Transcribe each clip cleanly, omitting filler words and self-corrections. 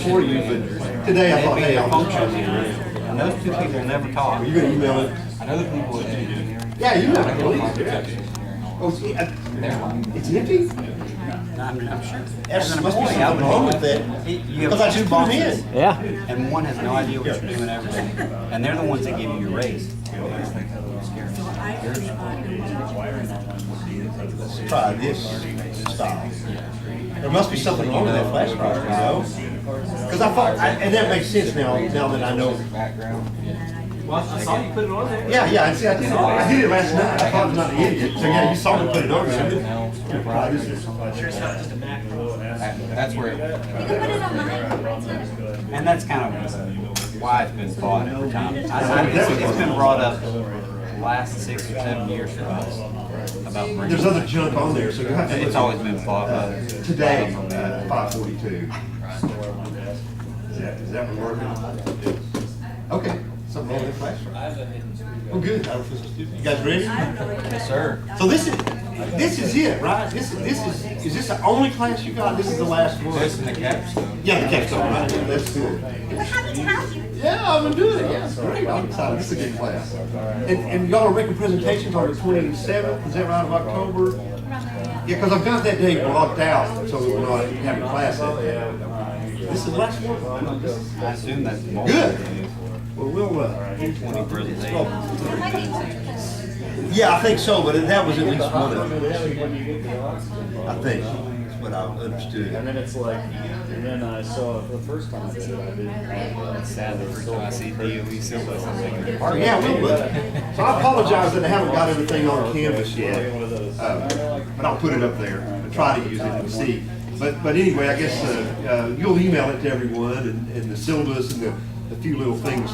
for you, but today I thought, hey, I'll function here. And those two people never talk. Are you going to email it? Another people that engineering. Yeah, email it, please. Yeah. Oh, it's empty? I'm sure. There must be something wrong with that. You Because have I two just put them bosses, in. Yeah. and one has no idea what you're doing every day. And they're the ones that give you your raise. Let's try this style. There must be something wrong with that flash drive, you know? Because I thought, and that makes sense now that I know. Well, I saw you put it on there. Yeah, I see, I did it last night. I thought I was not an idiot. So yeah, you saw me put it on there. Try this. Sure, it's not just a Mac. That's where, You can put it on mine. and that's kind of why it's been fought every time. It's been brought up the last 6 or 7 years for us about bringing. There's other junk on there, so you have to. It's always been fought about. Today, 5:42. Is that working? Okay, something wrong with the flash drive. Well, good. You guys ready? Yes, sir. So this is it, right? Is this the only class you got? This is the last one. This and the capstone. Yeah, the capstone, right? That's good. We're happy to have you. Yeah, I'm gonna do it. Yeah, great. I'm excited. This is a good class. And y'all are making presentations on the 27th. Is that right, of October? Yeah, because I've got that day blocked out, so we're not having class that day. This is the last one. I assume that's more. Good. Well, we'll. 20 presentations. Yeah, I think so, but that was at least one of them. I think. That's what I understood. And then it's like, and then I saw the first time I did it, I didn't. It's sad the first time I see DOE syllables, I'm thinking. Yeah, we will. So I apologize that I haven't got everything on Canvas yet, but I'll put it up there and try to use it and see. But anyway, I guess you'll email it to everyone and the syllabus and the few little things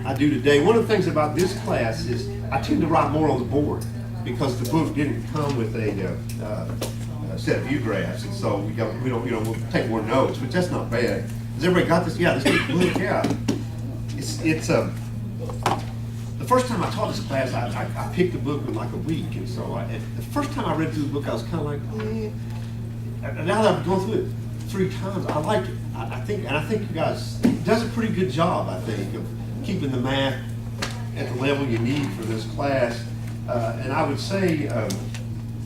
I do today. One of the things about this class is I tend to write more on the board because the book didn't come with a set of view graphs, and so we'll take more notes, which that's not bad. Has everybody got this? Yeah, this book, yeah. It's the first time I taught this class, I picked the book in like a week, and so the first time I read through the book, I was kind of like, eh. Now that I've gone through it 3 times, I like it. I think you guys it does a pretty good job, I think, of keeping the math at the level you need for this class. And I would say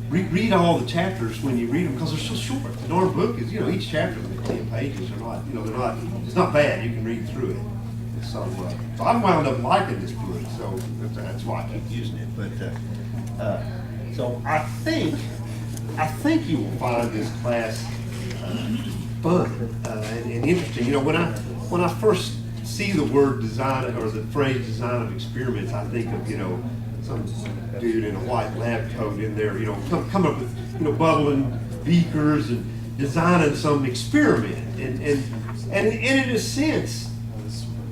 read all the chapters when you read them because they're so short. The darn book is, each chapter is 10 pages. They're not, it's not bad. You can read through it. So I've wound up liking this book, so that's why I keep using it. But so I think you will find this class fun and interesting. When I first see the word design or the phrase design of experiments, I think of some dude in a white lab coat in there, come up with bubbling beakers and designing some experiment, and in a sense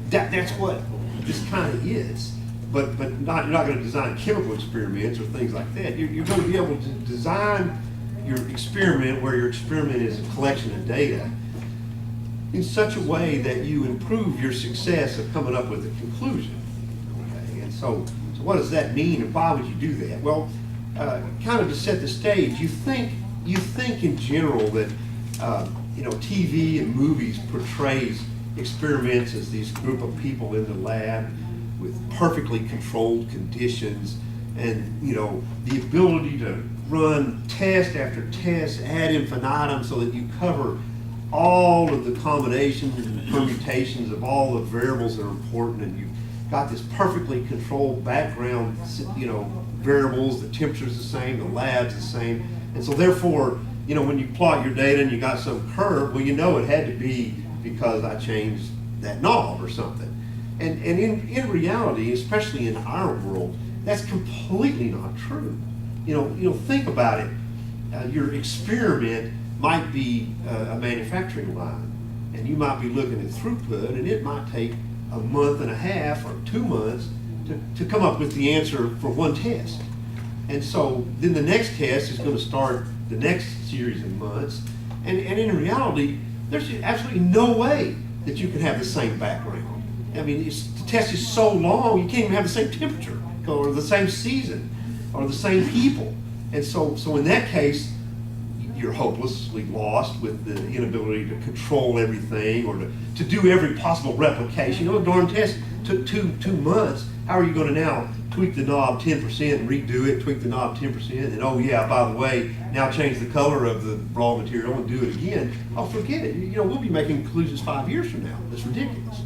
that's what this kind of is. But you're not going to design chemical experiments or things like that. You're going to be able to design your experiment where your experiment is a collection of data in such a way that you improve your success of coming up with a conclusion. Okay? And so what does that mean, and why would you do that? Well, kind of to set the stage, you think in general that TV and movies portrays experiments as these group of people in the lab with perfectly controlled conditions and the ability to run test after test ad infinitum so that you cover all of the combinations and permutations of all the variables that are important, and you've got this perfectly controlled background variables, the temperature's the same, the lab's the same, and so therefore when you plot your data and you got some curve, well it had to be because I changed that knob or something. And in reality, especially in our world, that's completely not true. Think about it. Your experiment might be a manufacturing line, and you might be looking at throughput, and it might take a month and a half or 2 months to come up with the answer for one test. And so then the next test is going to start the next series of months, and in reality, there's absolutely no way that you can have the same background. I mean, the test is so long, you can't even have the same temperature, or the same season, or the same people. And so in that case, you're hopelessly lost with the inability to control everything or to do every possible replication. You know, a darn test took two months. How are you going to now tweak the knob 10% and redo it, tweak the knob 10%, and oh yeah, by the way, now change the color of the raw material and do it again? Oh, forget it. You know, we'll be making conclusions 5 years from now. That's ridiculous.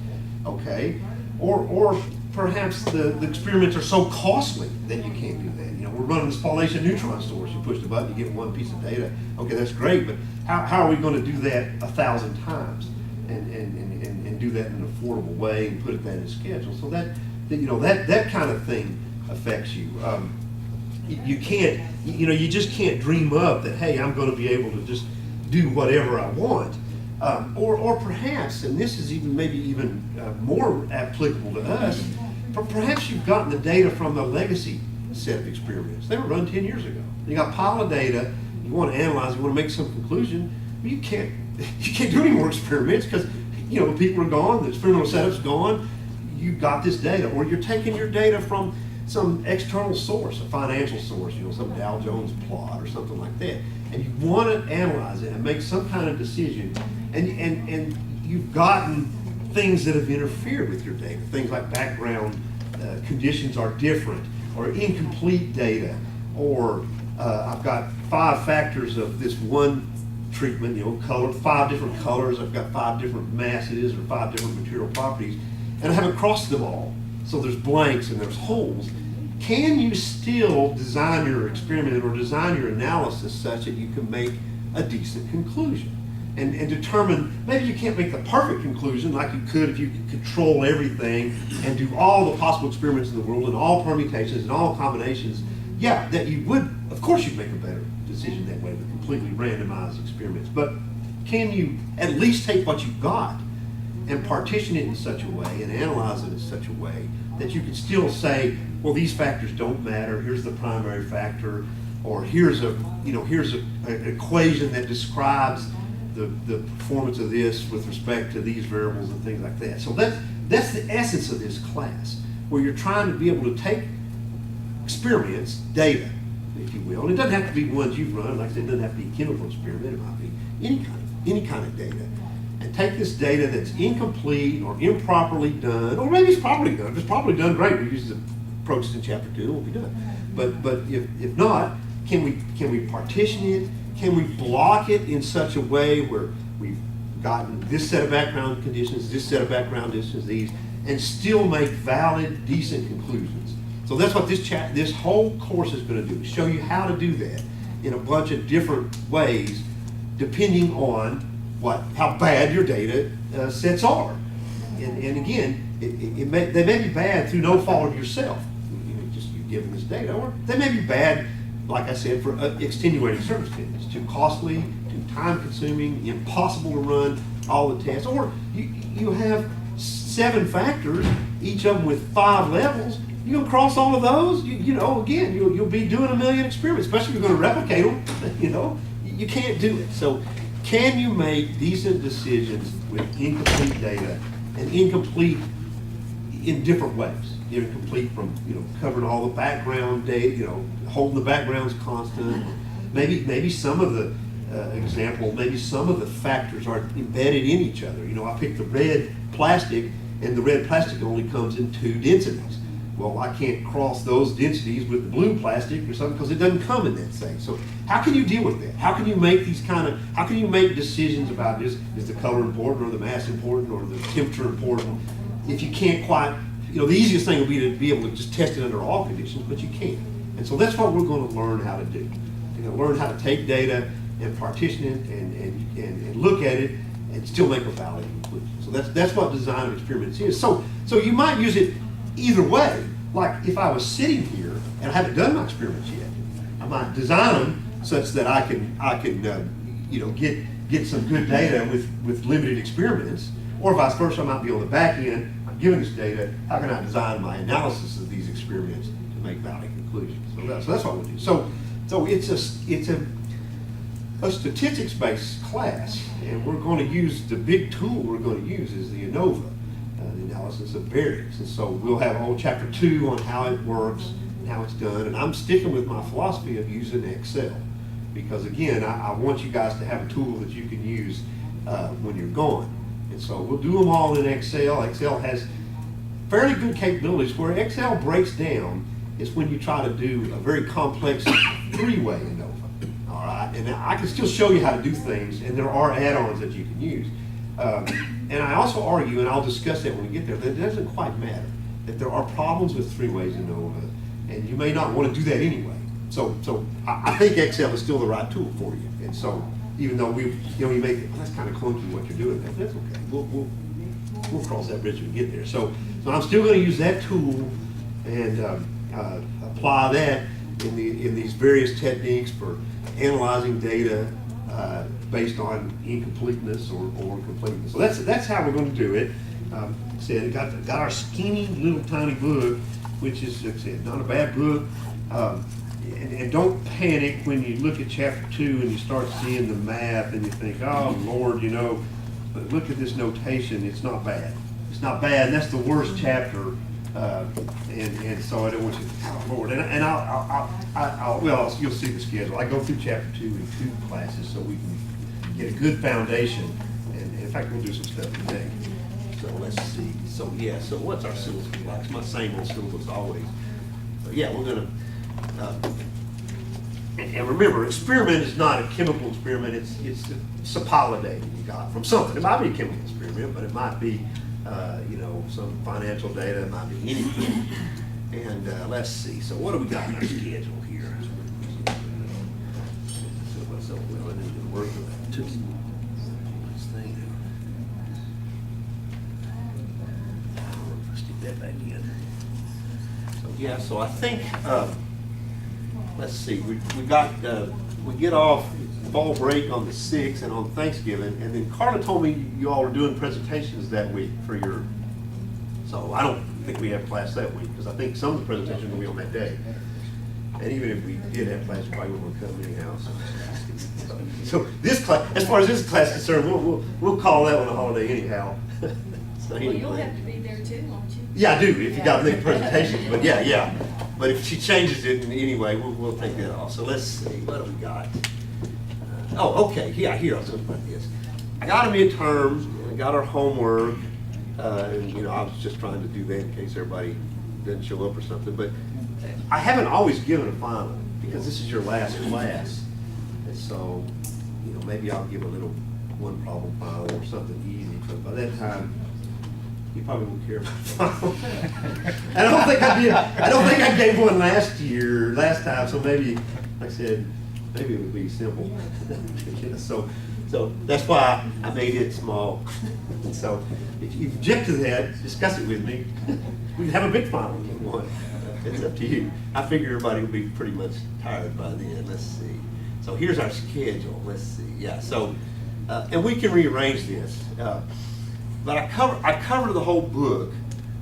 Okay? Or perhaps the experiments are so costly that you can't do that. You know, we're running this spallation neutron source. You push the button, you get one piece of data. Okay, that's great, but how are we going to do that 1,000 times and do that in an affordable way and put that in schedule? So that kind of thing affects you. You can't, you just can't dream up that, hey, I'm going to be able to just do whatever I want. Or perhaps, and this is maybe even more applicable to us, perhaps you've gotten the data from a legacy set of experiments. They were run 10 years ago. You got a pile of data, you want to analyze, you want to make some conclusion, but you can't do any more experiments because, people are gone, the experimental setup's gone, you've got this data. Or you're taking your data from some external source, a financial source, some Dow Jones plot or something like that, and you want to analyze it and make some kind of decision, and you've gotten things that have interfered with your data, things like background conditions are different, or incomplete data, or I've got 5 factors of this one treatment, color, 5 different colors, I've got 5 different masses or 5 different material properties, and I haven't crossed them all. So there's blanks and there's holes. Can you still design your experiment or design your analysis such that you can make a decent conclusion? And determine, maybe you can't make the perfect conclusion like you could if you could control everything and do all the possible experiments in the world and all permutations and all combinations. Yeah, that you would, of course you'd make a better decision that way with completely randomized experiments. But can you at least take what you've got and partition it in such a way and analyze it in such a way that you can still say, well, these factors don't matter, here's the primary factor, or here's an equation that describes the performance of this with respect to these variables and things like that. So that's the essence of this class, where you're trying to be able to take experiments, data, if you will, and it doesn't have to be ones you've run. Like I said, it doesn't have to be a chemical experiment, it might be any kind of data, and take this data that's incomplete or improperly done, or maybe it's properly done. If it's properly done, great, we use the approaches in chapter 2, it will be done. But if not, can we partition it? Can we block it in such a way where we've gotten this set of background conditions, this set of background conditions, these, and still make valid, decent conclusions? So that's what this whole course is going to do, show you how to do that in a bunch of different ways, depending on how bad your data sets are. And again, they may be bad through no fault of yourself. You've given this data, or they may be bad, like I said, for extenuating circumstances, too costly, too time-consuming, impossible to run all the tests, or you have 7 factors, each of them with 5 levels. You gonna cross all of those? Again, you'll be doing a million experiments, especially if you're gonna replicate them. You can't do it. So, can you make decent decisions with incomplete data, and incomplete in different ways? Incomplete from covering all the background data, holding the backgrounds constant. Maybe some of the maybe some of the factors are embedded in each other. I picked the red plastic, and the red plastic only comes in 2 densities. Well, I can't cross those densities with the blue plastic or something because it doesn't come in that thing. So how can you deal with that? How can you make how can you make decisions about is the color important, or the mass important, or the temperature important, if you can't quite, the easiest thing would be to be able to just test it under all conditions, but you can't. And so that's what we're going to learn how to do. You're going to learn how to take data and partition it and look at it and still make a valid conclusion. So that's what design of experiments is. So you might use it either way. Like if I was sitting here and I haven't done my experiments yet, I might design them such that I can get some good data with limited experiments. Or vice versa, I might be on the back end. I'm given this data. How can I design my analysis of these experiments to make valid conclusions? So that's what we do. So it's a statistics-based class, and we're going to use the big tool we're going to use is the ANOVA, the analysis of variance. And so we'll have a whole chapter 2 on how it works and how it's done. And I'm sticking with my philosophy of using Excel. because again, I want you guys to have a tool that you can use when you're gone. And so we'll do them all in Excel. Excel has fairly good capabilities. Where Excel breaks down is when you try to do a very complex three-way ANOVA. All right, and I can still show you how to do things, and there are add-ons that you can use. And I also argue, and I'll discuss that when we get there, that it doesn't quite matter. That there are problems with three-ways ANOVA, and you may not want to do that anyway. So I think Excel is still the right tool for you. And so even though you may think, well, that's kind of clunky what you're doing, that's okay. We'll cross that bridge when we get there. So I'm still going to use that tool and apply that in these various techniques for analyzing data based on incompleteness or completeness. So that's how we're going to do it. Said got our skinny little tiny book, which is, like I said, not a bad book. And don't panic when you look at chapter 2 and you start seeing the math and you think, oh Lord, but look at this notation. It's not bad. It's not bad. And that's the worst chapter. And so I don't want you to think, oh Lord. And well, you'll see the schedule. I go through chapter 2 in 2 classes so we can get a good foundation. And in fact, we'll do some stuff today. So let's see. So yeah, so what's our syllabus like? It's my same old syllabus always. So yeah, we're gonna, and remember, experiment is not a chemical experiment. It's a pilot data you got from something. It might be a chemical experiment, but it might be, some financial data. It might be anything. And let's see. So what do we got in our schedule here? So what's up? Well, I need to work with that too. Stick that back in. So yeah. So I think. Let's see, we get off fall break on the 6th and on Thanksgiving, and then Carla told me you all were doing presentations that week for your, so I don't think we have class that week, because I think some of the presentations will be on that day. And even if we did have class, we probably wouldn't come anyhow. So this class, as far as this class is concerned, we'll call that one a holiday anyhow. So Well, you'll have to be there too, won't you? Yeah, I do, if you got to make presentations, but yeah. But if she changes it in any way, we'll take that off. So let's see, what do we got? Okay, yeah, here, I was talking about this. I got a midterm, and I got our homework, and I was just trying to do that in case everybody doesn't show up or something. But I haven't always given a final, because this is your last class. And so, maybe I'll give a little one problem final or something easy, because by that time, you probably won't care about final. I don't think I did. I don't think I gave one last time. So maybe, like I said, maybe it would be simple. So that's why I made it small. So if you object to that, discuss it with me. We can have a big final if you want. It's up to you. I figure everybody will be pretty much tired by then. Let's see. So here's our schedule. Let's see. Yeah. So and we can rearrange this. But I cover the whole book,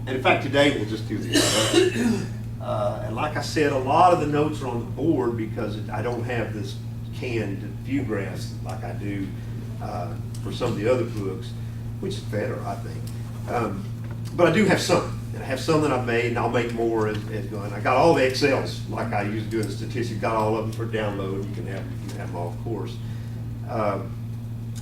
and in fact today we'll just do this. And like I said, a lot of the notes are on the board because I don't have this canned view graphs like I do for some of the other books, which is better, I think. But I do have some, and I have some that I've made, and I'll make more as going. I got all the Excels like I used to do in the statistics. Got all of them for download. You can have them all, of course.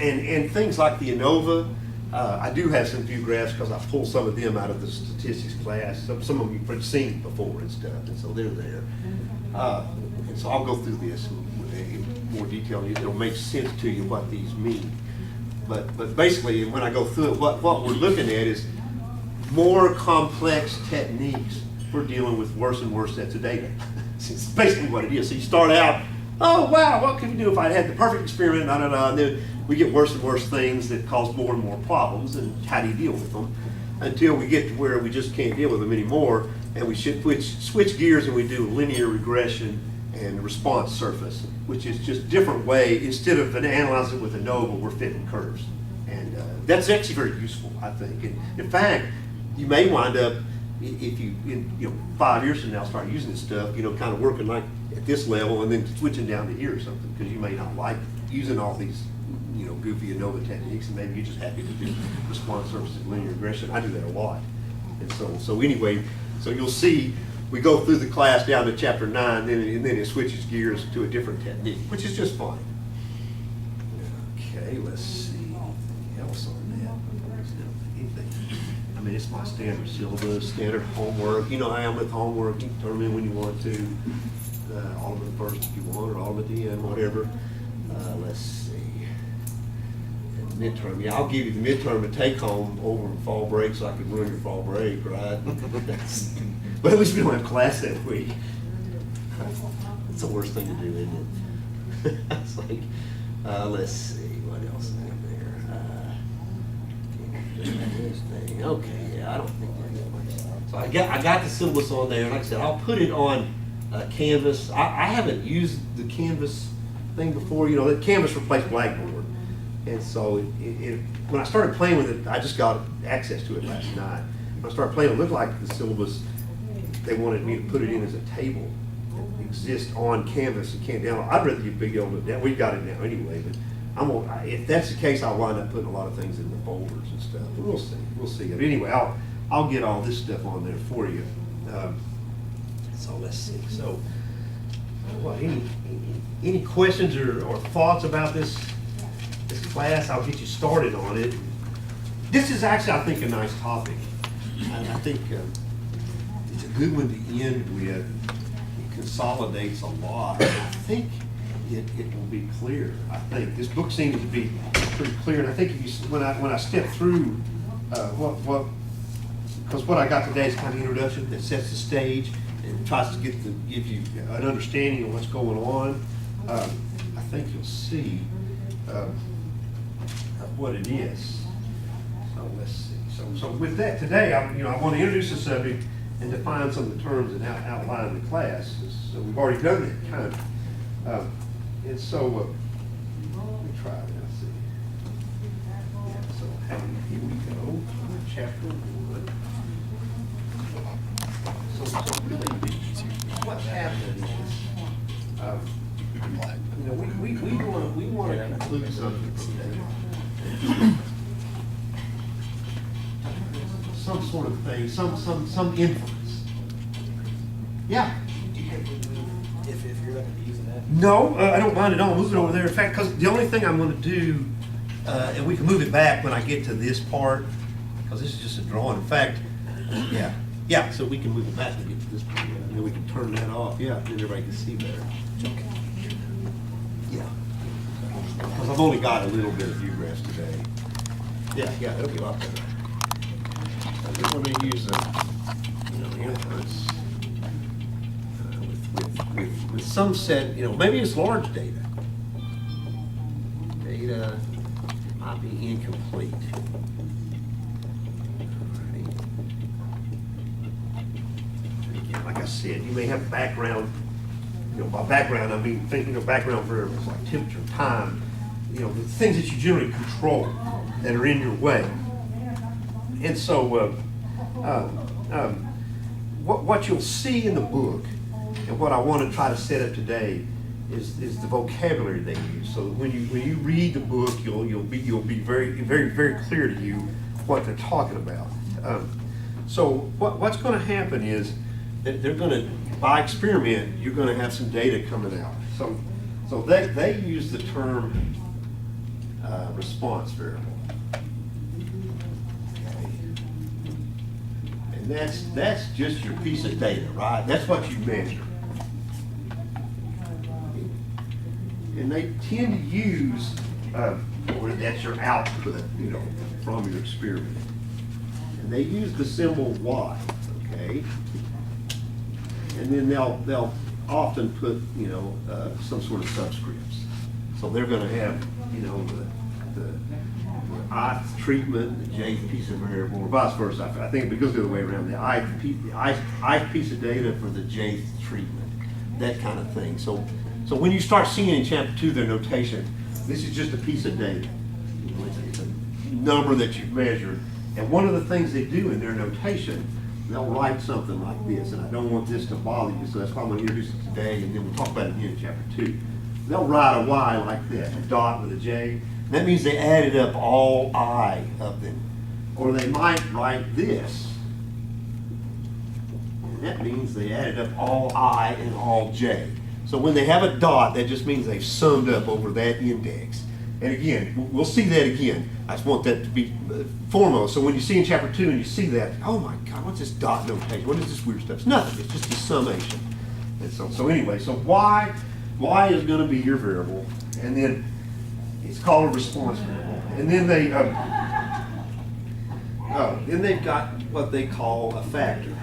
And things like the ANOVA. I do have some view graphs because I pulled some of them out of the statistics class. Some of them you've probably seen before and stuff, and so they're there. And so I'll go through this in more detail. It'll make sense to you what these mean. But basically, when I go through it, what we're looking at is more complex techniques for dealing with worse and worse sets of data. It's basically what it is. So you start out, oh wow, what can we do if I had the perfect experiment, and then we get worse and worse things that cause more and more problems, and how do you deal with them? Until we get to where we just can't deal with them anymore, and we should switch gears and we do linear regression and response surface, which is just a different way. Instead of analyzing it with ANOVA, we're fitting curves. And that's actually very useful, I think. And in fact, you may wind up, if you, 5 years from now start using this stuff, kind of working like at this level and then switching down to here or something, because you may not like using all these goofy ANOVA techniques, and maybe you're just happy to do response surfaces and linear regression. I do that a lot. And so anyway, so you'll see we go through the class down to chapter 9, and then it switches gears to a different technique, which is just fine. Okay, let's see. Anything else on that? Anything? I mean, it's my standard syllabus, standard homework. You know how I am with homework. You can turn them in when you want to. All of them first if you want, or all of them at the end, whatever. Let's see. And midterm, yeah, I'll give you the midterm to take home over fall break so I can ruin your fall break, right? But at least we don't have class that week. That's the worst thing to do, isn't it? It's like, let's see, what else is in there? Okay, yeah, I don't think there's much. So I got the syllabus on there, and like I said, I'll put it on Canvas. I haven't used the Canvas thing before. You know, that Canvas replaced Blackboard, and so when I started playing with it, I just got access to it last night. When I started playing, it looked like the syllabus. They wanted me to put it in as a table that exists on Canvas and can't download. I'd rather you be able to download. We've got it now anyway, but if that's the case, I'll wind up putting a lot of things in the folders and stuff. But we'll see. We'll see. But anyway, I'll get all this stuff on there for you. So let's see. So, what? Any questions or thoughts about this class? I'll get you started on it. This is actually, I think, a nice topic. I think it's a good one to end with. It consolidates a lot. I think it will be clear. I think this book seems to be pretty clear, and I think if you, when I step through because what I got today is kind of an introduction that sets the stage and tries to give you an understanding of what's going on. I think you'll see what it is. So let's see. So with that today, I want to introduce the subject and define some of the terms and outline the class. So we've already done that kind of. And so let me try that. Let's see. Yeah, so here we go. Chapter 1. So really, what's happening is, we want to conclude something today. Some sort of thing, some inference. Yeah. If you're going to be using that. No, I don't mind at all. Move it over there. In fact, because the only thing I'm going to do, and we can move it back when I get to this part, because this is just a drawing. In fact, yeah. So we can move it back to get to this part, and then we can turn that off. Yeah, then everybody can see better. Yeah. Because I've only got a little bit of view rest today. Yeah, it'll be a lot better. I just want to use inference with some set, maybe it's large data. Data might be incomplete. Again, like I said, you may have background. By background, I mean thinking of background variables like temperature, time, the things that you generally control that are in your way. And so, what you'll see in the book, and what I want to try to set up today, is the vocabulary they use. So when you read the book, you'll be very very very clear to you what they're talking about. So what's going to happen is that they're going to, by experiment, you're going to have some data coming out. So they use the term response variable. That's just your piece of data, right? That's what you measure. And they tend to use, or that's your output, from your experiment. And they use the symbol Y, okay? And then they'll often put, some sort of subscripts. So they're going to have, the ith treatment, the jth piece of variable, or vice versa. I think it goes the other way around. The ith piece of data for the jth treatment, that kind of thing. So when you start seeing in chapter 2 their notation, this is just a piece of data. It's a number that you've measured. And one of the things they do in their notation, they'll write something like this, and I don't want this to bother you, so that's why I'm going to introduce it today, and then we'll talk about it again in chapter 2. They'll write a Y like that, a dot with a J. That means they added up all I of them. Or they might write this. And that means they added up all I and all j. So when they have a dot, that just means they've summed up over that index. And again, we'll see that again. I just want that to be foremost. So when you see in chapter 2 and you see that, oh my God, what's this dot notation? What is this weird stuff? It's nothing. It's just a summation. And so anyway, so y is going to be your variable, and then it's called a response variable. And then they've got what they call a factor.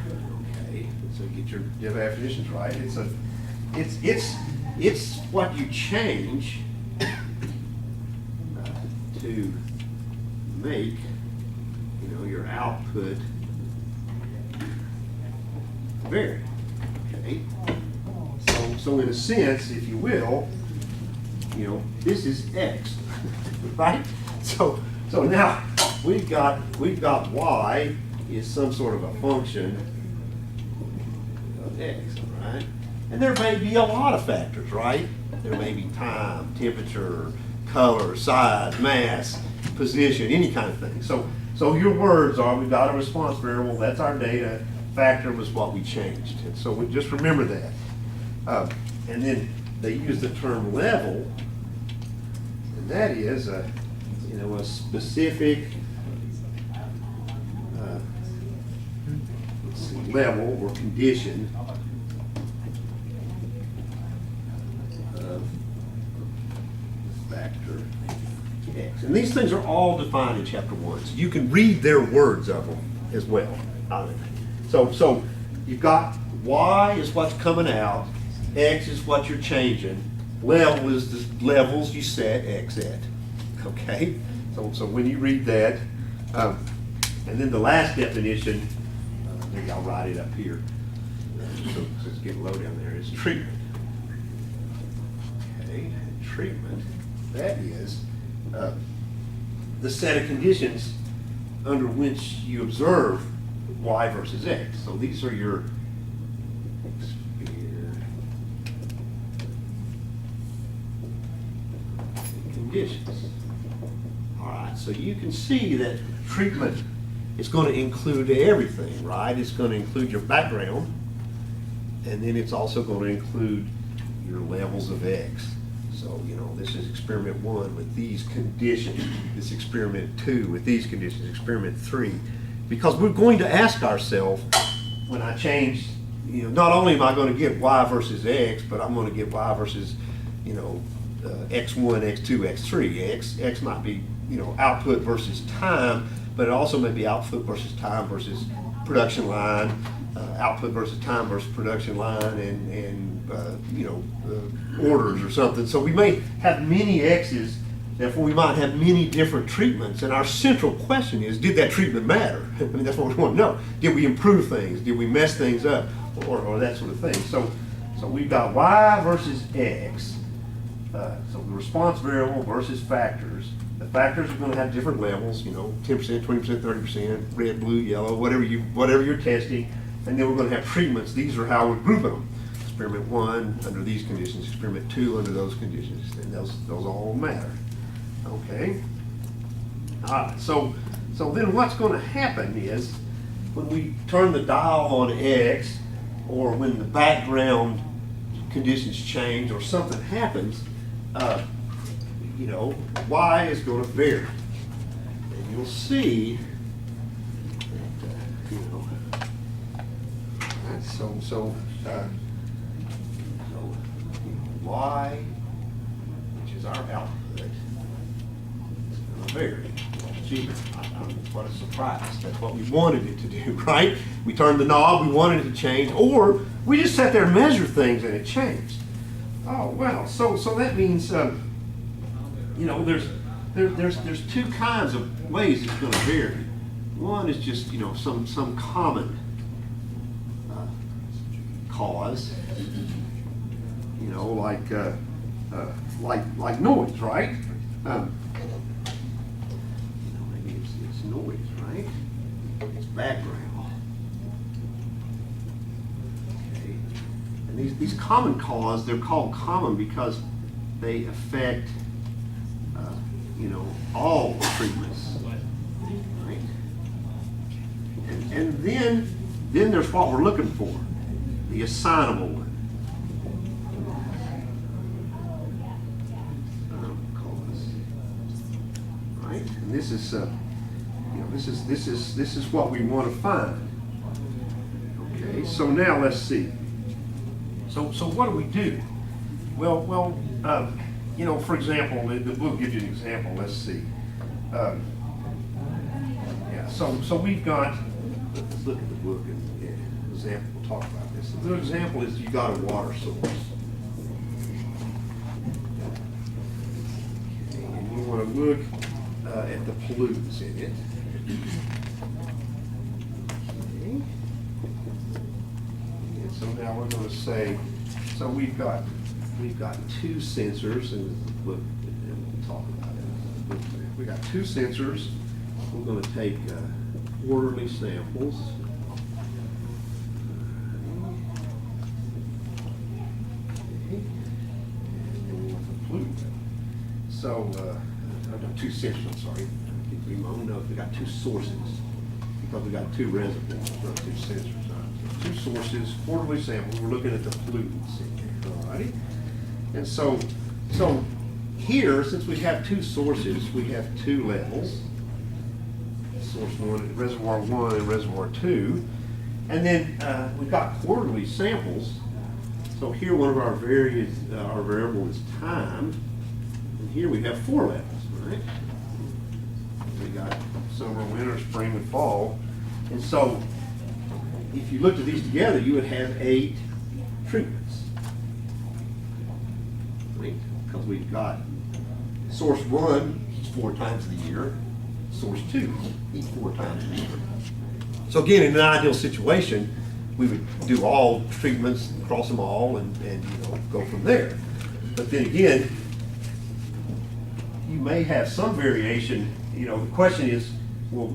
Okay, so get your definitions right. It's what you change to make, your output vary. Okay, so in a sense, if you will, this is x, right? So now we've got y is some sort of a function of x, right? And there may be a lot of factors, right? There may be time, temperature, color, size, mass, position, any kind of thing. So your words are, we've got a response variable, that's our data, factor was what we changed. And so just remember that. And then they use the term level, and that is a specific level or condition of factor x. And these things are all defined in chapter 1. So you can read their words of them as well. So you've got y is what's coming out, x is what you're changing, level is the levels you set x at. Okay? So when you read that, and then the last definition, maybe I'll write it up here, so it's getting low down there, is treatment. Okay, treatment, that is the set of conditions under which you observe y versus x. So these are your conditions. All right, so you can see that treatment is going to include everything, right? It's going to include your background, and then it's also going to include your levels of x. So, this is experiment 1 with these conditions, this experiment 2 with these conditions, experiment 3. Because we're going to ask ourselves, when I change, not only am I going to get y versus x, but I'm going to get y versus, x1, x2, x3. X might be, output versus time, but it also may be output versus time versus production line, output versus time versus production line, and orders or something. So we may have many x's, therefore we might have many different treatments, and our central question is, did that treatment matter? I mean, that's what we want to know. Did we improve things? Did we mess things up? Or that sort of thing. So we've got y versus x, so the response variable versus factors. The factors are going to have different levels, 10%, 20%, 30%, red, blue, yellow, whatever you're testing. And then we're going to have treatments. These are how we're grouping them. Experiment 1 under these conditions, experiment 2 under those conditions, and those all matter. Okay. All right. So then what's going to happen is when we turn the dial on x, or when the background conditions change, or something happens, y is going to vary, and you'll see that, so y, which is our output, is going to vary. Gee, what a surprise. That's what we wanted it to do, right? We turned the knob, we wanted it to change, or we just sat there and measured things and it changed. Oh, well, so that means, there's two kinds of ways it's going to vary. One is just, some common cause, like noise, right? Maybe it's noise, right? It's background. Okay. And these common cause, they're called common because they affect, all the treatments, right? And then Then there's what we're looking for, the assignable one. Right, and this is, this is what we want to find. Okay, so now let's see. So what do we do? Well, for example, the book gives you an example. Let's see. So we've got. Let's look at the book and example. We'll talk about this. The example is you got a water source. Okay, and you want to look at the pollutants in it. Okay. And so now we're going to say, so we've got two sensors, and we'll talk about it. We got two sensors. We're going to take quarterly samples. Okay. And we want the pollutant. So, two sensors, I'm sorry. We got two sources, because we got two reservoirs, not two sensors. So two sources, quarterly samples, we're looking at the pollutants in there, all righty? And so here, since we have two sources, we have two levels. Source one, reservoir 1 and reservoir 2. And then we've got quarterly samples. So here one of our our variable is time. And here we have 4 levels, right? We got summer, winter, spring, and fall. And so if you looked at these together, you would have 8 treatments. Right? Because we've got source 1 each 4 times a year, source 2 each 4 times a year. So again, in an ideal situation, we would do all treatments, cross them all, and go from there. But then again, you may have some variation. The question is, well,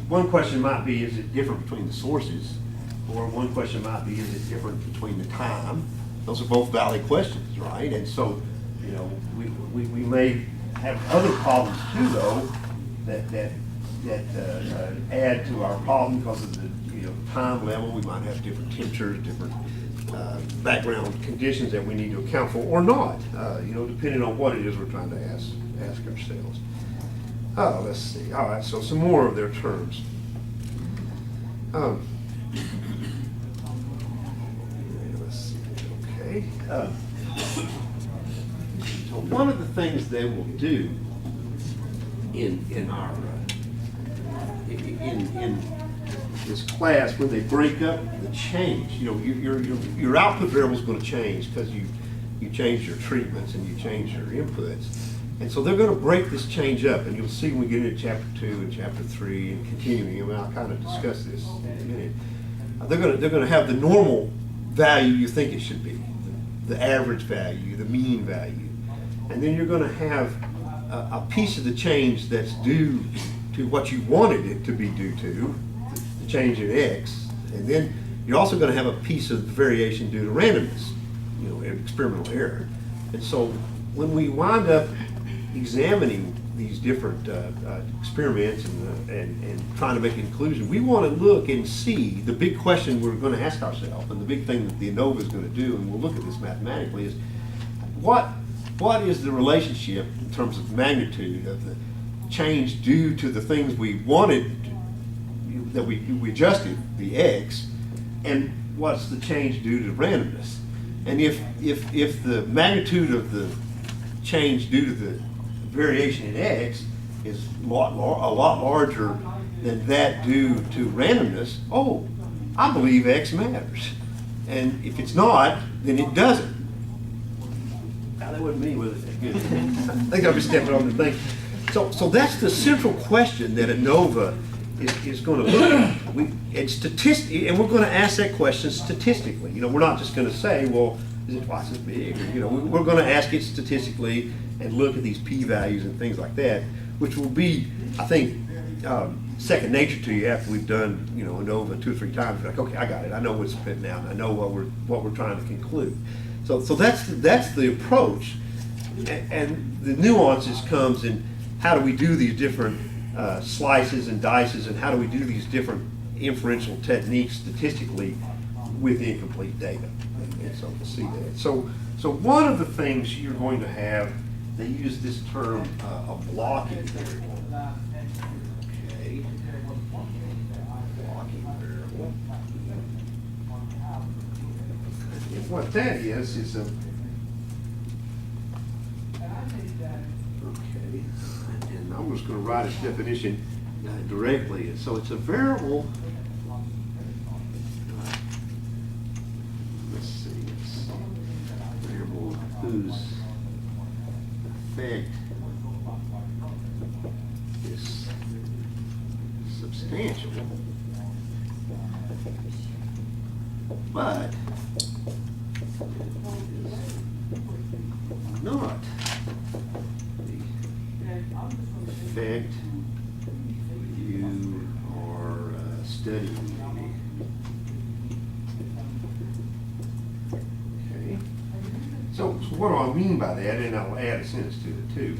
one question might be, is it different between the sources? Or one question might be, is it different between the time? Those are both valid questions, right? And so, we may have other problems too, though, that add to our problem because of the time level. We might have different temperatures, different background conditions that we need to account for, or not. Depending on what it is we're trying to ask ourselves. Let's see. All right. So some more of their terms. Let's see. Okay. So one of the things they will do in our in this class, when they break up the change, your output variable is going to change because you change your treatments and you change your inputs, and so they're going to break this change up, and you'll see when we get into chapter 2 and chapter 3 and continuing. And I'll kind of discuss this in a minute. They're going to have the normal value you think it should be, the average value, the mean value, and then you're going to have a piece of the change that's due to what you wanted it to be due to, the change in X, and then you're also going to have a piece of variation due to randomness, experimental error. And so when we wind up examining these different experiments and trying to make a conclusion, we want to look and see the big question we're going to ask ourselves, and the big thing that the ANOVA is going to do, and we'll look at this mathematically, is what is the relationship in terms of magnitude of the change due to the things we wanted, that we adjusted, the X, and what's the change due to randomness? And if the magnitude of the change due to the variation in X is a lot larger than that due to randomness, I believe X matters. And if it's not, then it doesn't. Now, that wasn't me, was it? Good. I think I'm just stepping on the thing. So that's the central question that ANOVA is going to look at. And we're going to ask that question statistically. We're not just going to say, well, is it twice as big? Or, we're going to ask it statistically and look at these p-values and things like that, which will be, I think, second nature to you after we've done, ANOVA 2 or 3 times. You're like, okay, I got it. I know what's spitting out. I know what we're trying to conclude. So that's the approach, and the nuances comes in how do we do these different slices and dices, and how do we do these different inferential techniques statistically with incomplete data. And so we'll see that. So one of the things you're going to have, they use this term, a blocking variable. Okay. Blocking variable. And what that is a, okay, and I'm just going to write its definition directly. So it's a variable. Let's see, it's a variable whose effect is substantial, but is not the effect you are studying. Okay. So what do I mean by that? And I'll add a sentence to it too.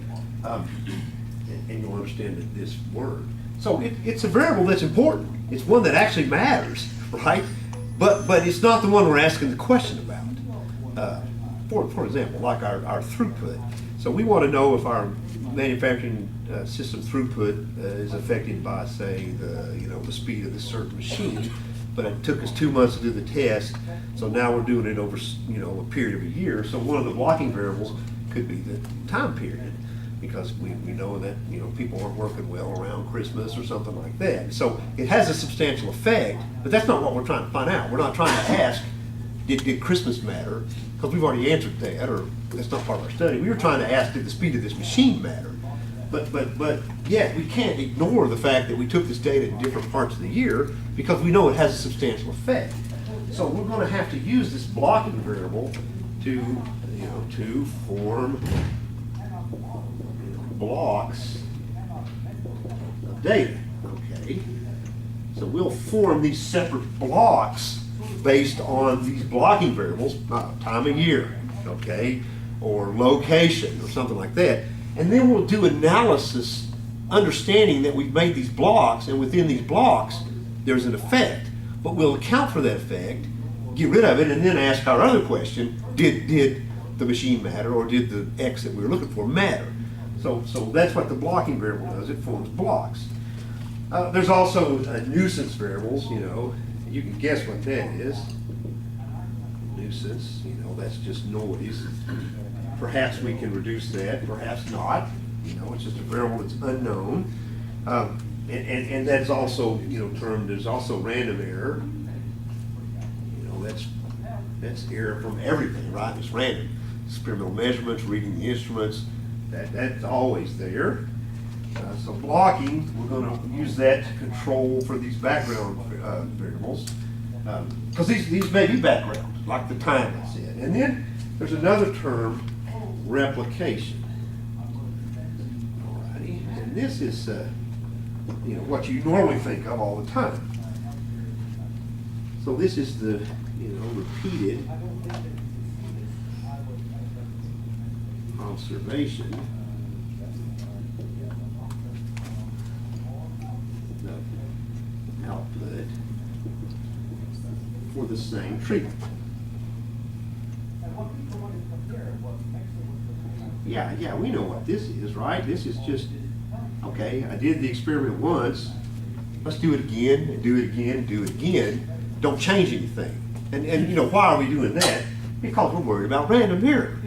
And you'll understand this word. So it's a variable that's important. It's one that actually matters, right? But it's not the one we're asking the question about. For example, like our throughput. So we want to know if our manufacturing system throughput is affected by, say, the speed of this certain machine. But it took us 2 months to do the test, so now we're doing it over a period of a year. So one of the blocking variables could be the time period, because we know that people aren't working well around Christmas or something like that. So it has a substantial effect, but that's not what we're trying to find out. We're not trying to ask, did Christmas matter? Because we've already answered that, or that's not part of our study. We were trying to ask, did the speed of this machine matter? But yeah, we can't ignore the fact that we took this data in different parts of the year, because we know it has a substantial effect. So we're going to have to use this blocking variable to form blocks of data. Okay, so we'll form these separate blocks based on these blocking variables, time of year, okay, or location, or something like that. And then we'll do analysis, understanding that we've made these blocks, and within these blocks, there's an effect. But we'll account for that effect, get rid of it, and then ask our other question, did the machine matter, or did the X that we were looking for matter? So that's what the blocking variable does, it forms blocks. There's also nuisance variables, you can guess what that is. Nuisance, that's just noise. Perhaps we can reduce that, perhaps not. It's just a variable that's unknown. And that's also, termed as also random error. That's error from everything, right? It's random. Experimental measurements, reading the instruments, that's always there. So blocking, we're going to use that to control for these background variables. Because these may be background, like the time I said. And then there's another term, replication. Alrighty, and this is what you normally think of all the time. So this is the repeated observation of output for the same treatment. Yeah, we know what this is, right? This is just, okay, I did the experiment once, let's do it again, and do it again, and do it again. Don't change anything. And why are we doing that? Because we're worried about random error.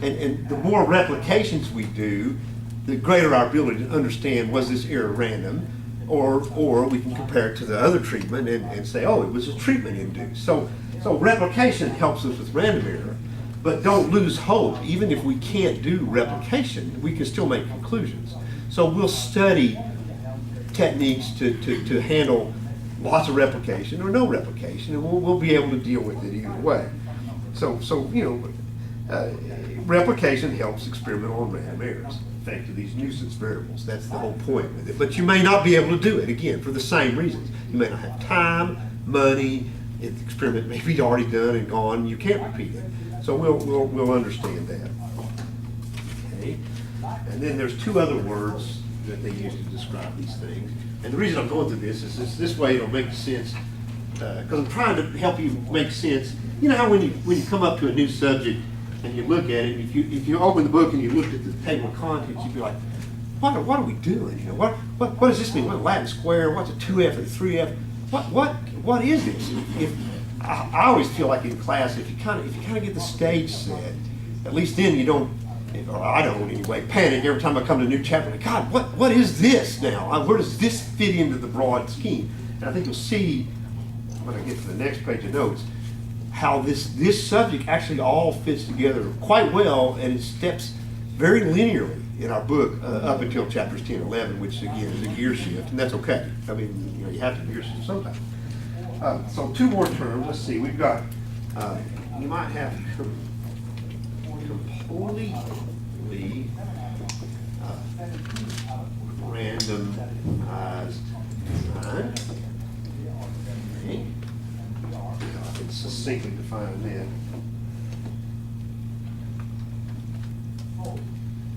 And the more replications we do, the greater our ability to understand, was this error random, or we can compare it to the other treatment and say, oh, it was a treatment induced. So replication helps us with random error. But don't lose hope. Even if we can't do replication, we can still make conclusions. So we'll study techniques to handle lots of replication or no replication, and we'll be able to deal with it either way. So replication helps experimental and random errors, effect of these nuisance variables. That's the whole point with it. But you may not be able to do it, again, for the same reasons. You may not have time, money, the experiment may be already done and gone, you can't repeat it. So we'll understand that. Okay. And then there's two other words that they use to describe these things. And the reason I'm going through this is this way it'll make sense, because I'm trying to help you make sense. You know how when you come up to a new subject and you look at it, if you open the book and you looked at the table of contents, you'd be like, what are we doing? You know, what does this mean? What Latin square? What's a 2F and a 3F? What is this? If I always feel like in class, if you kind of get the stage set, at least then you don't, or I don't anyway, panic every time I come to a new chapter. Like, God, what is this now? Where does this fit into the broad scheme? And I think you'll see when I get to the next page of notes how this subject actually all fits together quite well, and it steps very linearly in our book up until chapters 10 and 11, which again is a gear shift, and that's okay. I mean, you know, you have to gear shift sometimes. So two more terms. Let's see. We've got. You might have completely randomized design. Okay. I can succinctly define that.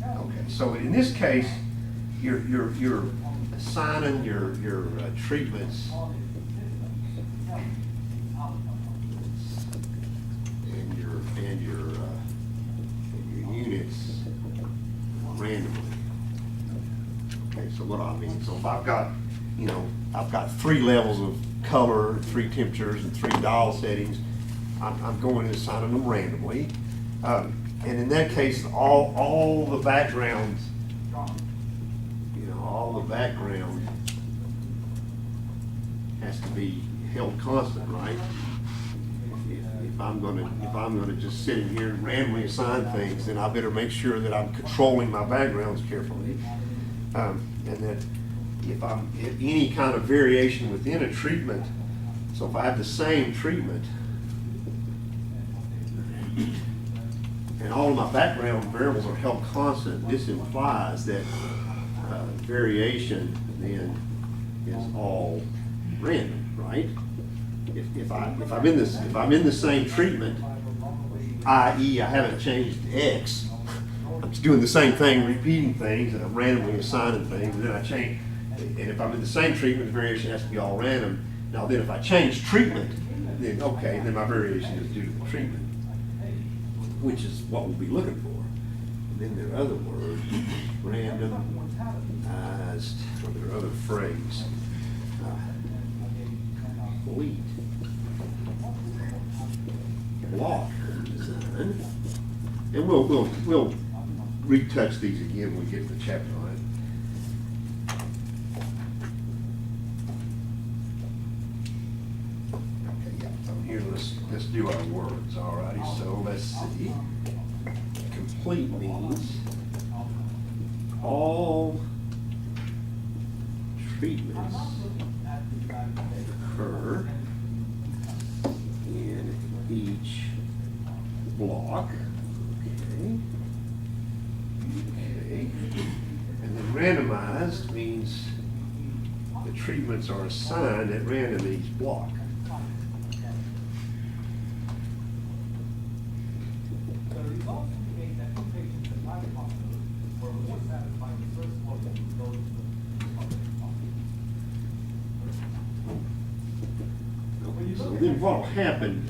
Okay. So in this case, you're assigning your treatments and your units randomly. Okay, so what do I mean? So if I've got 3 levels of color, 3 temperatures, and 3 dial settings, I'm going and assigning them randomly. And in that case, all the background, all the background has to be held constant, right? If I'm gonna just sit in here and randomly assign things, then I better make sure that I'm controlling my backgrounds carefully, and that if any kind of variation within a treatment, so if I have the same treatment and all of my background variables are held constant, this implies that variation then is all random, right? If I'm in the same treatment, i.e. I haven't changed X, I'm just doing the same thing, repeating things, and I'm randomly assigning things, and then I change. And if I'm in the same treatment, the variation has to be all random. Now then, if I change treatment, then okay, then my variation is due to the treatment, which is what we'll be looking for. And then there are other words, randomized, or there are other phrases. Complete block design, and we'll retouch these again when we get to the chapter on it. Okay, yeah. So here, let's do our words. All righty. So let's see. Complete means all treatments occur in each block. Okay. And then randomized means the treatments are assigned at random in each block. So then what will happen,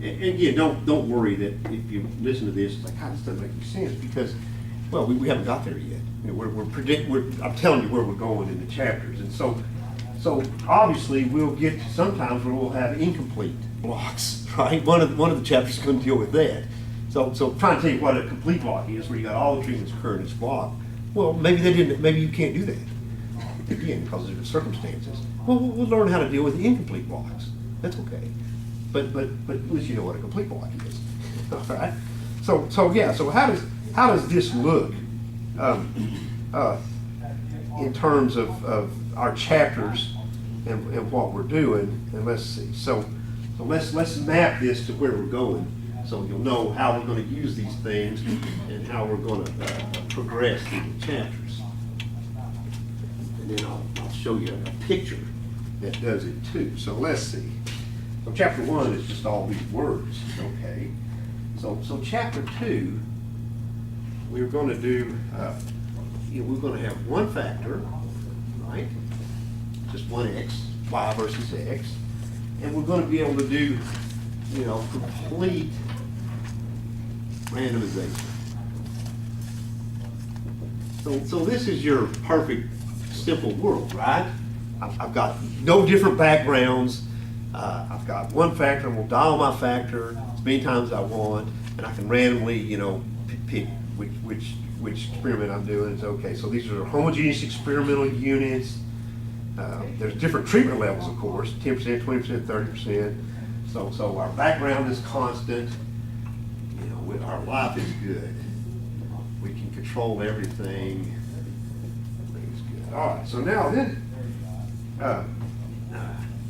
and again, don't worry that if you listen to this, it's like, God, this doesn't make any sense, because, well, we haven't got there yet. You know, I'm telling you where we're going in the chapters, and so obviously we'll get to sometimes where we'll have incomplete blocks, right? One of the chapters is going to deal with that. So trying to tell you what a complete block is, where you got all the treatments occur in its block. Well, maybe you can't do that, again, because of the circumstances. Well, we'll learn how to deal with the incomplete blocks. That's okay. But at least you know what a complete block is. All right. So yeah. So how does this look in terms of our chapters and what we're doing? And let's see. So let's map this to where we're going, so you'll know how we're going to use these things and how we're going to progress through the chapters. And then I'll show you a picture that does it too. So let's see. So chapter 1 is just all these words, okay? So chapter 2, we're going to do, we're going to have one factor, right? just one X, Y versus X. And we're gonna be able to do, you know, complete randomization. So this is your perfect, simple world, right? I've got no different backgrounds. I've got one factor, and we'll dial my factor as many times as I want, and I can randomly, you know, pick which experiment I'm doing. It's okay. So these are homogeneous experimental units. There's different treatment levels, of course, 10%, 20%, 30%. So our background is constant. You know, our life is good. We can control everything. Everything's good. All right. So now then,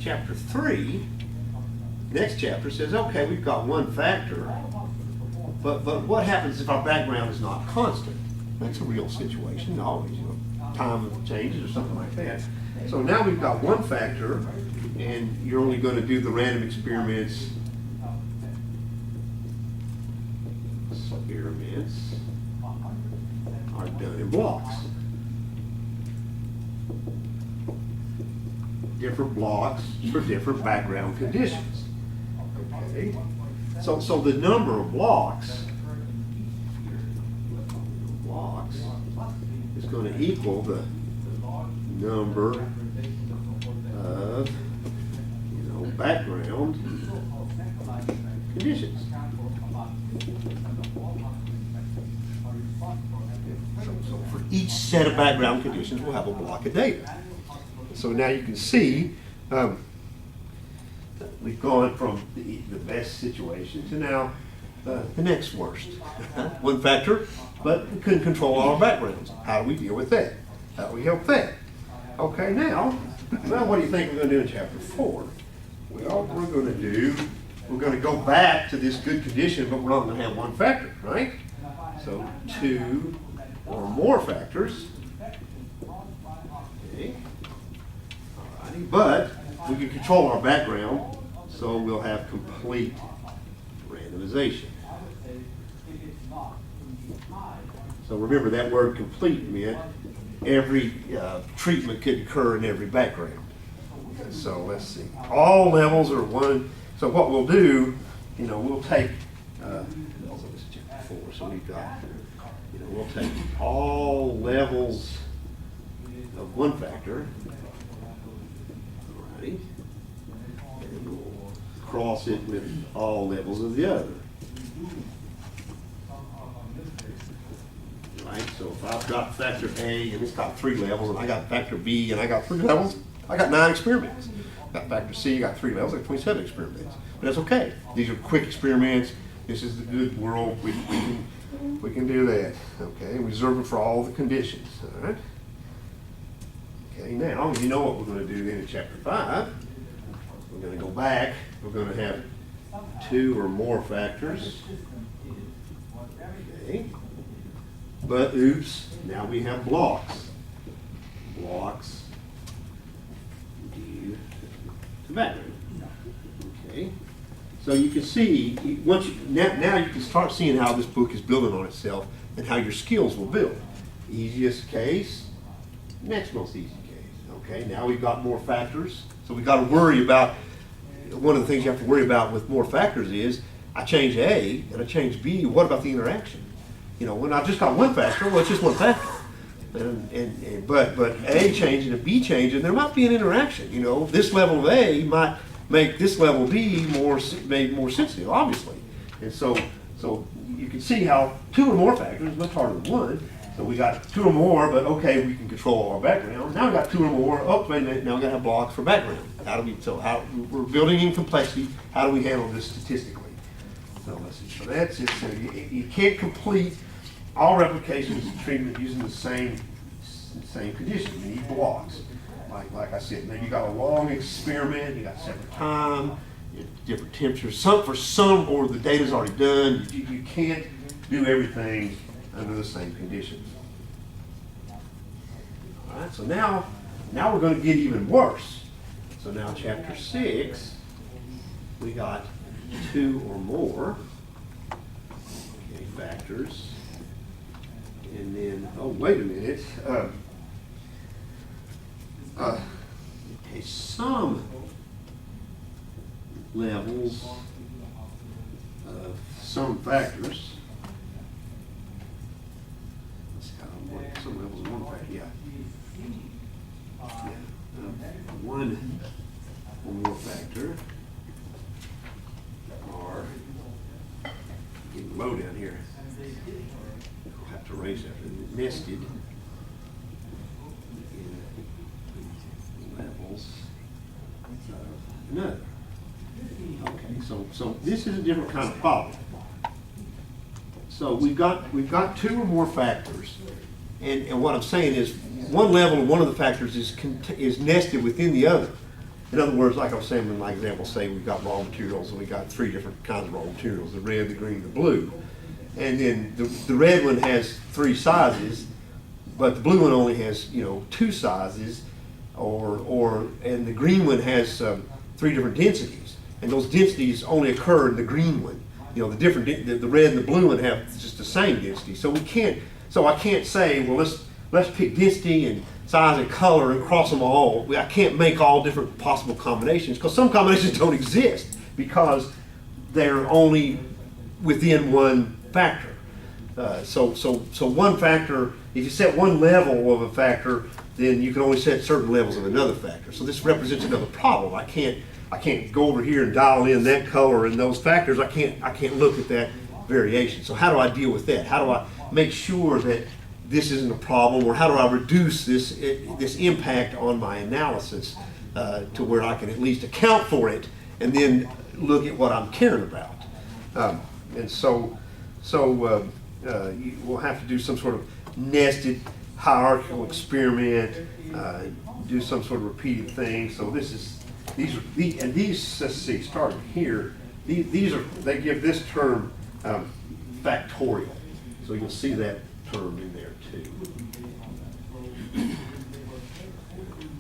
chapter 3, next chapter says, okay, we've got one factor, but what happens if our background is not constant? That's a real situation, always, you know, time changes or something like that. So now we've got one factor, and you're only going to do the random experiments. Experiments are done in blocks. Different blocks for different background conditions. Okay. So the number of blocks is going to equal the number of, you know, background conditions. So for each set of background conditions, we'll have a block of data. So now you can see we've gone from the best situation to now the next worst. One factor, but we couldn't control all our backgrounds. How do we deal with that? How do we help that? Okay, now what do you think we're going to do in chapter 4? Well, we're going to go back to this good condition, but we're not going to have one factor, right? So 2 or more factors. Okay. Alrighty, but we can control our background, so we'll have complete randomization. So remember, that word complete meant every treatment could occur in every background. So let's see, all levels are one. So what we'll do, you know, we'll take, this is chapter 4, so we've got, you know, we'll take all levels of one factor, alrighty, and we'll cross it with all levels of the other. Right, so if I've got factor A and it's got 3 levels, and I got factor B and I got 3 levels, I got 9 experiments. Got factor C, I got 3 levels, I got 27 experiments. But that's okay. These are quick experiments. This is the good world. We can do that. Okay, we reserve it for all the conditions. All right. Okay, now you know what we're going to do then in chapter 5. We're going to go back. We're going to have 2 or more factors. Okay. But oops, now we have blocks. Blocks due to background. Okay. So you can see, now you can start seeing how this book is building on itself and how your skills will build. Easiest case, next most easy case. Okay, now we've got more factors. So we've got to worry about, one of the things you have to worry about with more factors is, I change A and I change B, what about the interaction? You know, when I've just got one factor, well, it's just one factor. But A changing and B changing, there might be an interaction. You know, this level of A might make this level B made more sensitive, obviously. And so you can see how 2 or more factors is much harder than 1. So we got 2 or more, but okay, we can control our background. Now we got 2 or more. Oh, wait a minute. Now we got to have blocks for background. We're building in complexity. How do we handle this statistically? So let's see. So that's it. So you can't complete all replications of treatment using the same conditions. You need blocks. Like I said, now you got a long experiment, you got separate time, different temperatures, or the data's already done. You can't do everything under the same conditions. All right, so now we're going to get even worse. So now chapter 6, we got 2 or more factors. And then, oh, wait a minute. Okay, some levels of some factors. Let's see how it works. Some levels of one factor, yeah. One or more factor are getting low down here. I'll have to erase that. Nested in levels of another. Okay, so this is a different kind of problem. So we've got two or more factors, and what I'm saying is one level of one of the factors is nested within the other. In other words, like I was saying in my example, say we've got raw materials and we got three different kinds of raw materials: the red, the green, the blue. And then the red one has three sizes, but the blue one only has two sizes, and the green one has three different densities, and those densities only occur in the green one. The red and the blue one have just the same density. So I can't say, well, let's pick density and size and color and cross them all. I can't make all different possible combinations, because some combinations don't exist because they're only within one factor. So one factor, if you set one level of a factor, then you can only set certain levels of another factor. So this represents another problem. I can't go over here and dial in that color and those factors. I can't look at that variation. So how do I deal with that? How do I make sure that this isn't a problem, or how do I reduce this impact on my analysis to where I can at least account for it and then look at what I'm caring about? And so we'll have to do some sort of nested hierarchical experiment, do some sort of repeated thing. So these let's see, starting here, they give this term factorial. So you'll see that term in there too,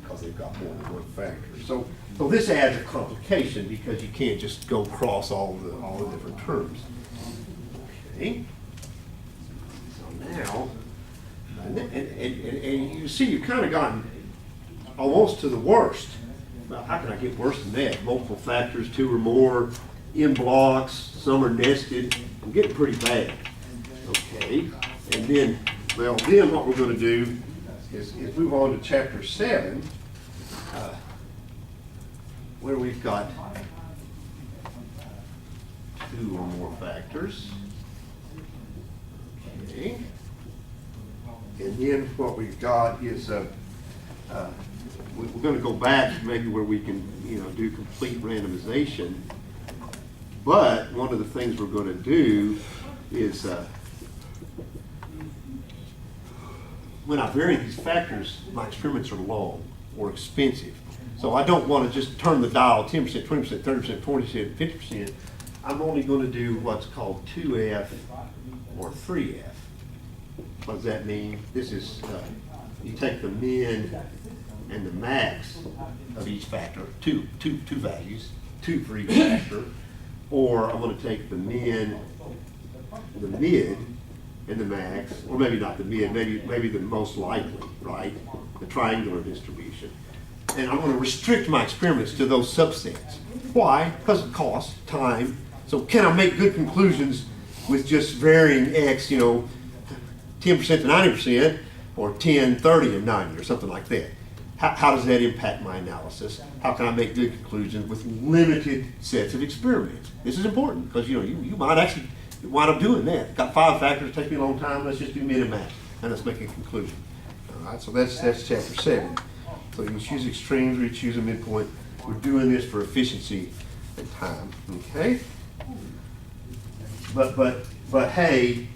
because they've got more than one factor. So this adds a complication, because you can't just go across all the different terms. Okay. So now, and you see, you've kind of gotten almost to the worst. Well, how can I get worse than that? Multiple factors, two or more, in blocks, some are nested. I'm getting pretty bad. Okay. And then what we're going to do is move on to chapter 7, where we've got two or more factors. Okay. And then what we've got is we're going to go back maybe where we can do complete randomization. But one of the things we're going to do is when I vary these factors, my experiments are long or expensive. So I don't want to just turn the dial 10%, 20%, 30%, 40%, 50%. I'm only going to do what's called 2F or 3F. What does that mean? This is, you take the min and the max of each factor, two values, two for each factor, or I'm going to take the min, the mid, and the max, or maybe not the mid, maybe the most likely, right? The triangular distribution. And I'm going to restrict my experiments to those subsets. Why? Because of cost, time. So can I make good conclusions with just varying X, 10% to 90%, or 10, 30, and 90, or something like that? How does that impact my analysis? How can I make good conclusions with limited sets of experiments? This is important, because you might actually wind up doing that. Got 5 factors, it takes me a long time, let's just do min and max, and let's make a conclusion. All right, so that's chapter 7. So you can choose extremes or you choose a midpoint. We're doing this for efficiency and time, okay? But hey,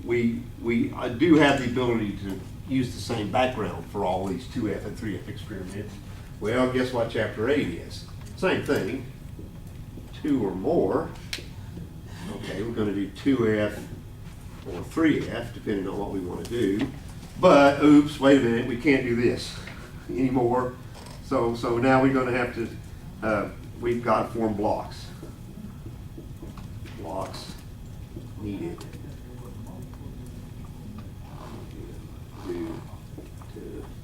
we do have the ability to use the same background for all these 2F and 3F experiments. Well, guess what chapter 8 is? Same thing, 2 or more. Okay, we're going to do 2F or 3F, depending on what we want to do. But, oops, wait a minute, we can't do this anymore. So now we're going to have to, we've got to form blocks. Blocks needed to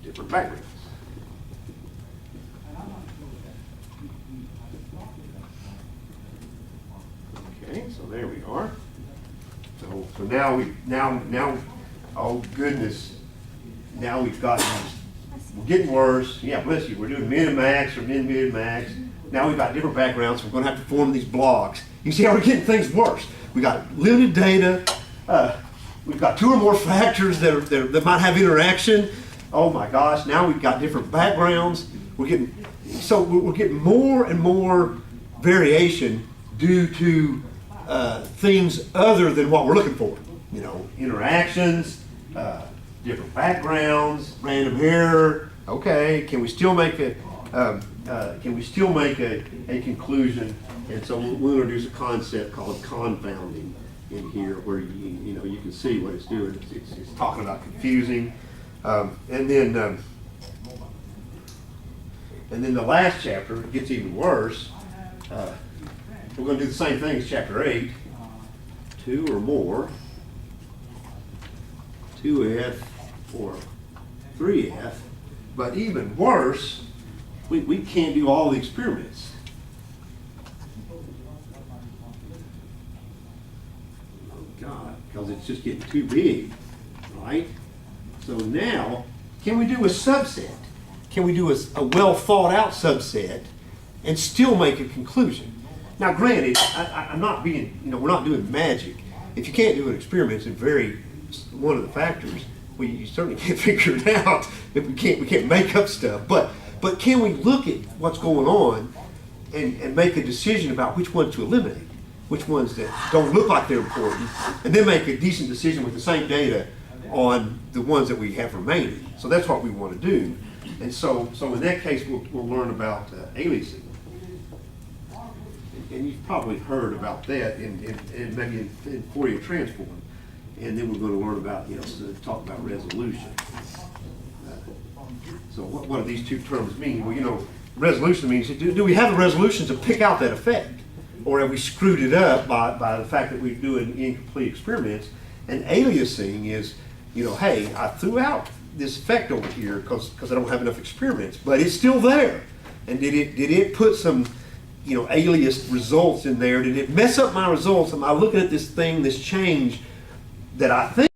different backgrounds. there we are. So now, oh goodness, now we've got these, we're getting worse. Yeah, bless you, we're doing min and max or min max. Now we've got different backgrounds, so we're gonna have to form these blocks. You see how we're getting things worse. We got limited data, we've got 2 or more factors that might have interaction. Oh my gosh, now we've got different backgrounds. We're getting more and more variation due to things other than what we're looking for. You know, interactions, different backgrounds, random error. Okay, can we still make a conclusion? And so we'll introduce a concept called confounding in here, where you know you can see what it's doing. It's talking about confusing, and then the last chapter gets even worse. We're going to do the same thing as chapter 8, 2 or more, 2F or 3F, but even worse, we can't do all the experiments. Oh God, because it's just getting too big, right? So now, can we do a subset? Can we do a well thought out subset and still make a conclusion? Now granted, I'm not being, you know, we're not doing magic. If you can't do an experiment, it's one of the factors. Well, you certainly can't figure it out if we can't make up stuff. But can we look at what's going on and make a decision about which ones to eliminate, which ones that don't look like they're important, and then make a decent decision with the same data on the ones that we have remaining. So that's what we want to do. And so in that case, we'll learn about aliasing. And you've probably heard about that in maybe in Fourier transform. And then we're going to learn about, you know, talk about resolution. So what do these 2 terms mean? Well, you know, resolution means, do we have the resolution to pick out that effect? Or have we screwed it up by the fact that we're doing incomplete experiments? And aliasing is, you know, hey, I threw out this effect over here because I don't have enough experiments, but it's still there. And did it put some, you know, aliased results in there? Did it mess up my results? Am I looking at this thing, this change that I think